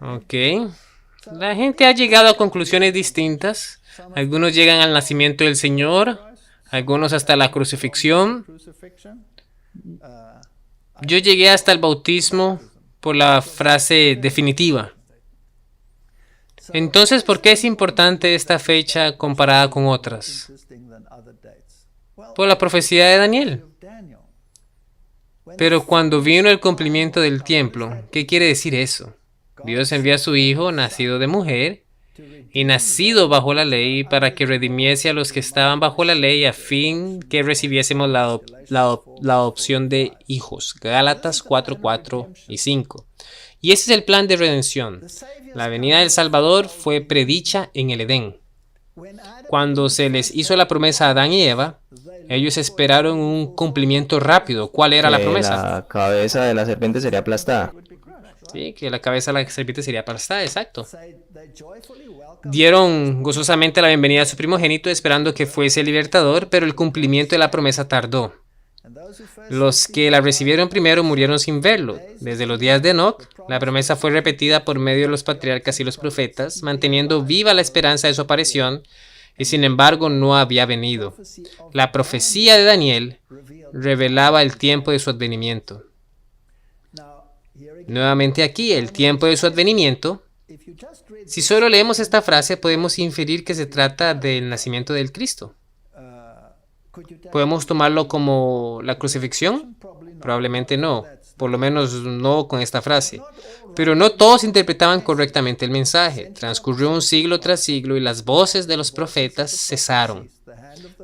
Ok. La gente ha llegado a conclusiones distintas. Algunos llegan al nacimiento del Señor, algunos hasta la crucifixión. Yo llegué hasta el bautismo por la frase definitiva. Entonces, ¿por qué es importante esta fecha comparada con otras? Por la profecía de Daniel. Pero cuando vino el cumplimiento del tiempo, ¿qué quiere decir eso? Dios envía a su Hijo, nacido de mujer, y nacido bajo la ley, para que redimiese a los que estaban bajo la ley, a fin que recibiésemos la adopción de hijos. Gálatas 4, 4 y 5. Y ese es el plan de redención. La venida del Salvador fue predicha en el Edén. Cuando se les hizo la promesa a Adán y Eva, ellos esperaron un cumplimiento rápido. ¿Cuál era la Que promesa? la cabeza de la serpiente sería aplastada. Sí, que la cabeza de la serpiente sería aplastada, exacto. Dieron gozosamente la bienvenida a su primogénito esperando que fuese el libertador, pero el cumplimiento de la promesa tardó. Los que la recibieron primero murieron sin verlo. Desde los días de Enoc, la promesa fue repetida por medio de los patriarcas y los profetas, manteniendo viva la esperanza de su aparición, y sin embargo no había venido. La profecía de Daniel revelaba el tiempo de su advenimiento. Nuevamente aquí, el tiempo de su advenimiento. Si solo leemos esta frase, podemos inferir que se trata del nacimiento del Cristo. ¿Podemos tomarlo como la crucifixión? Probablemente no, por lo menos no con esta frase. Pero no todos interpretaban correctamente el mensaje. Transcurrió un siglo tras siglo y las voces de los profetas cesaron.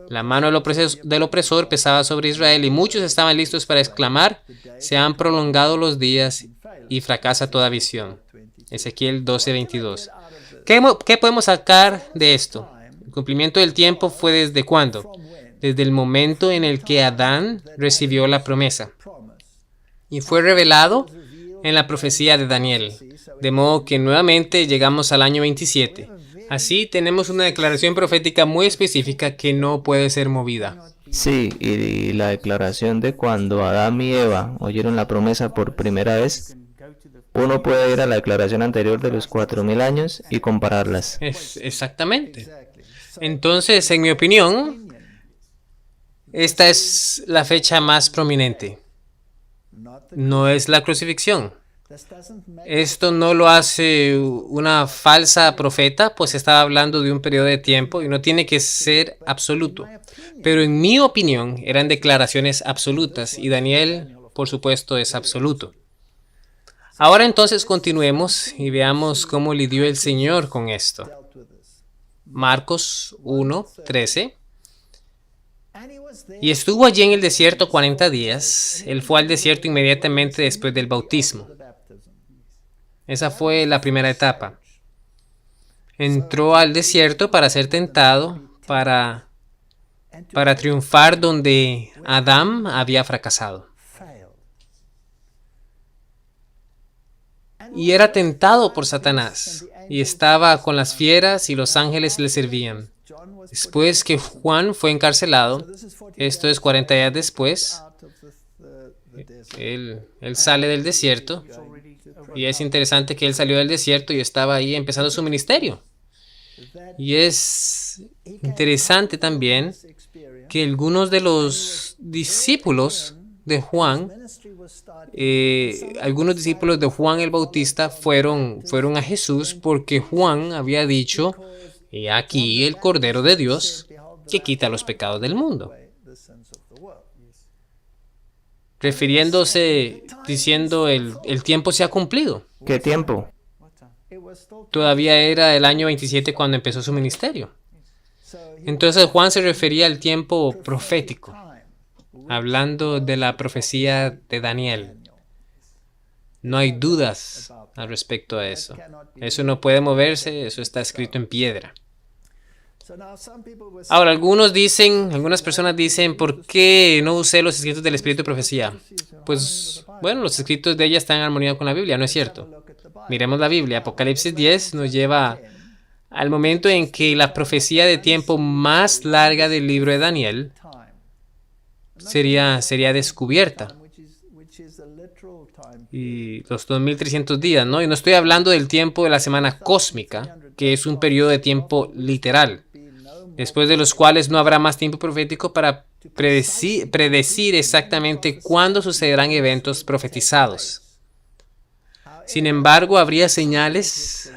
La mano del opresor pesaba sobre Israel y muchos estaban listos para exclamar: se han prolongado los días y fracasa toda visión. Ezequiel 12:22. ¿Qué podemos sacar de esto? El cumplimiento del tiempo fue ¿desde cuándo? Desde el momento en el que Adán recibió la promesa. Y fue revelado en la profecía de Daniel. De modo que nuevamente llegamos al año 27. Así tenemos una declaración profética muy específica que no puede ser movida. Sí, y la declaración de cuando Adán y Eva oyeron la promesa por primera vez, uno puede ir a la declaración anterior de los 4000 años y compararlas. Exactamente. Entonces, en mi opinión, esta es la fecha más prominente. No es la crucifixión. Esto no lo hace una falsa profeta, pues estaba hablando de un periodo de tiempo y no tiene que ser absoluto. Pero en mi opinión eran declaraciones absolutas y Daniel, por supuesto, es absoluto. Ahora entonces continuemos y veamos cómo lidió el Señor con esto. Marcos 1:13. Y estuvo allí en el desierto 40 días. Él fue al desierto inmediatamente después del bautismo. Esa fue la primera etapa. Entró al desierto para ser tentado, para triunfar donde Adán había fracasado. Y era tentado por Satanás, y estaba con las fieras y los ángeles le servían. Después que Juan fue encarcelado, esto es 40 días después, él sale del desierto, y es interesante que él salió del desierto y estaba ahí empezando su ministerio. Y es interesante también que algunos de los discípulos de Juan, el Bautista fueron a Jesús porque Juan había dicho: he aquí el Cordero de Dios que quita los pecados del mundo. Refiriéndose, diciendo el tiempo se ha cumplido. ¿Qué tiempo? Todavía era el año 27 cuando empezó su ministerio. Entonces Juan se refería al tiempo profético, hablando de la profecía de Daniel. No hay dudas al respecto a eso. Eso no puede moverse, eso está escrito en piedra. Ahora, algunas personas dicen: ¿por qué no usé los escritos del Espíritu de Profecía? Pues, bueno, los escritos de ella están en armonía con la Biblia, ¿no es cierto? Miremos la Biblia. Apocalipsis 10 nos lleva al momento en que la profecía de tiempo más larga del libro de Daniel sería descubierta. y los 2300 días, ¿no? Y no estoy hablando del tiempo de la semana cósmica, que es un periodo de tiempo literal, después de los cuales no habrá más tiempo profético para predecir exactamente cuándo sucederán eventos profetizados. Sin embargo, habría señales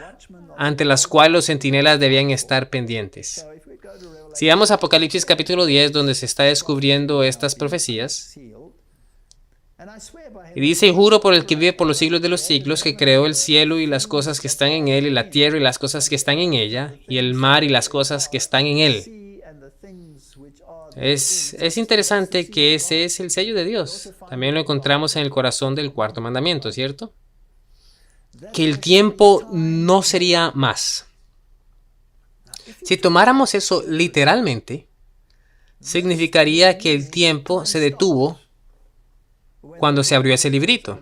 ante las cuales los centinelas debían estar pendientes. Si vamos a Apocalipsis capítulo 10, donde se está descubriendo estas profecías, y dice: juro por el que vive por los siglos de los siglos, que creó el cielo y las cosas que están en él, y la tierra y las cosas que están en ella, y el mar y las cosas que están en él. Es interesante que ese es el sello de Dios. También lo encontramos en el corazón del cuarto mandamiento, ¿cierto? Que el tiempo no sería más. Si tomáramos eso literalmente, significaría que el tiempo se detuvo cuando se abrió ese librito.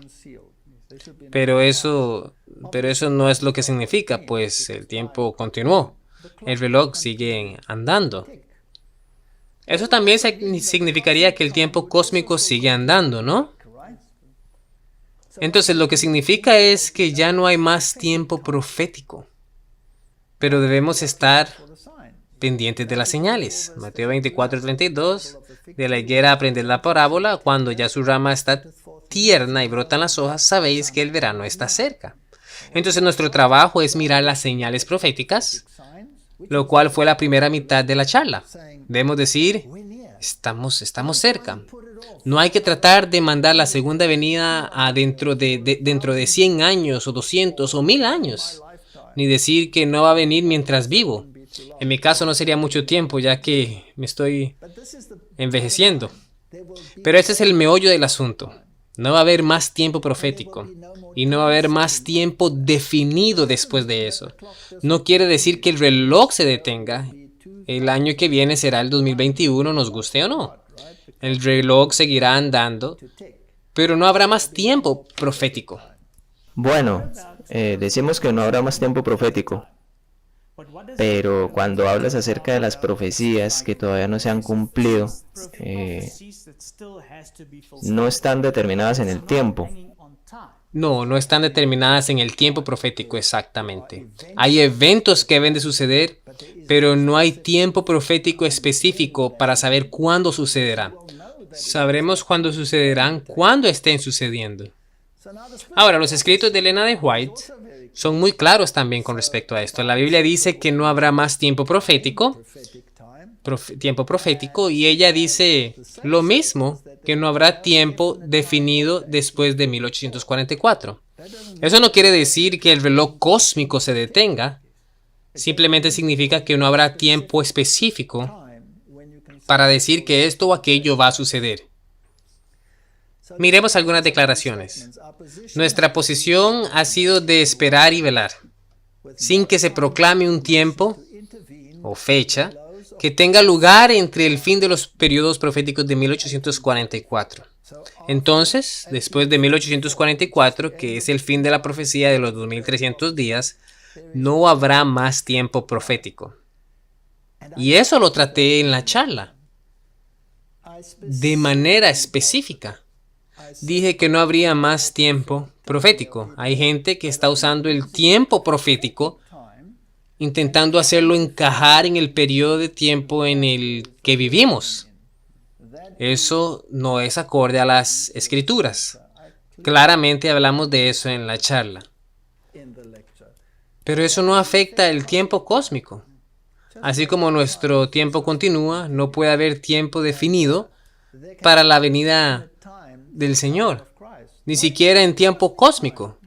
Pero eso no es lo que significa, pues el tiempo continuó. El reloj sigue andando. Eso también significaría que el tiempo cósmico sigue andando, ¿no? Entonces, lo que significa es que ya no hay más tiempo profético, pero debemos estar pendientes de las señales. Mateo 24:32, de la higuera aprended la parábola: cuando ya su rama está tierna y brotan las hojas, sabéis que el verano está cerca. Entonces, nuestro trabajo es mirar las señales proféticas, lo cual fue la primera mitad de la charla. Debemos decir: estamos cerca. No hay que tratar de mandar la segunda venida a dentro de 100 años o 200 o 1000 años, ni decir que no va a venir mientras vivo. En mi caso no sería mucho tiempo, ya que me estoy envejeciendo. Pero ese es el meollo del asunto. No va a haber más tiempo profético y no va a haber más tiempo definido después de eso. No quiere decir que el reloj se detenga. El año que viene será el 2021, nos guste o no. El reloj seguirá andando, pero no habrá más tiempo profético. Bueno, decimos que no habrá más tiempo profético, pero cuando hablas acerca de las profecías que todavía no se han cumplido, no están determinadas en el tiempo. No están determinadas en el tiempo profético exactamente. Hay eventos que deben de suceder, pero no hay tiempo profético específico para saber cuándo sucederá. Sabremos cuándo sucederán cuando estén sucediendo. Ahora, los escritos de Elena de White son muy claros también con respecto a esto. La Biblia dice que no habrá más tiempo profético, y ella dice lo mismo, que no habrá tiempo definido después de 1844. Eso no quiere decir que el reloj cósmico se detenga, simplemente significa que no habrá tiempo específico para decir que esto o aquello va a suceder. Miremos algunas declaraciones. Nuestra posición ha sido de esperar y velar, sin que se proclame un tiempo o fecha que tenga lugar entre el fin de los periodos proféticos de 1844. Entonces, después de 1844, que es el fin de la profecía de los 2300 días, no habrá más tiempo profético. Y eso lo traté en la charla, de manera específica. Dije que no habría más tiempo profético. Hay gente que está usando el tiempo profético, intentando hacerlo encajar en el periodo de tiempo en el que vivimos. Eso no es acorde a las Escrituras. Claramente hablamos de eso en la charla. Pero eso no afecta el tiempo cósmico. Así como nuestro tiempo continúa, no puede haber tiempo definido para la venida del Señor, ni siquiera en tiempo cósmico.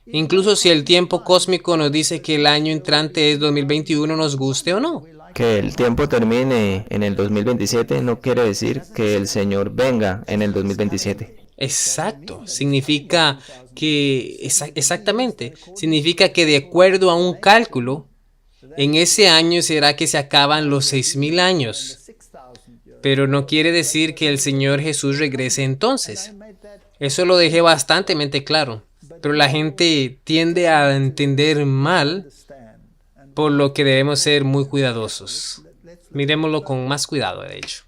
Incluso si el tiempo cósmico nos dice que el año entrante es 2021, nos guste o no. Que el tiempo termine en el 2027 no quiere decir que el Señor venga en el 2027. Exacto, significa que, exactamente, significa que de acuerdo a un cálculo, en ese año será que se acaban los 6000 años. Pero no quiere decir que el Señor Jesús regrese entonces. Eso lo dejé bastante claro. Pero la gente tiende a entender mal, por lo que debemos ser muy cuidadosos. Miremoslo con más cuidado, de hecho.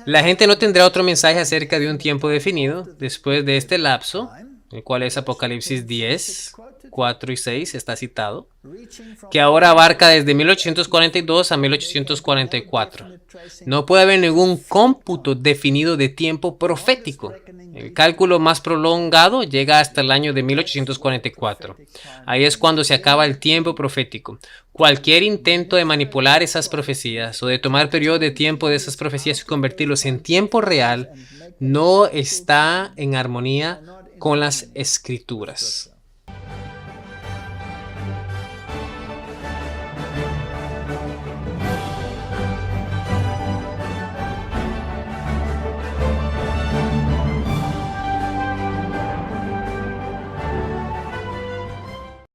La gente no tendrá otro mensaje acerca de un tiempo definido después de este lapso, el cual es Apocalipsis 10, 4 y 6, está citado, que ahora abarca desde 1842 a 1844. No puede haber ningún cómputo definido de tiempo profético. El cálculo más prolongado llega hasta el año de 1844. Ahí es cuando se acaba el tiempo profético. Cualquier intento de manipular esas profecías o de tomar periodos de tiempo de esas profecías y convertirlos en tiempo real no está en armonía con las escrituras.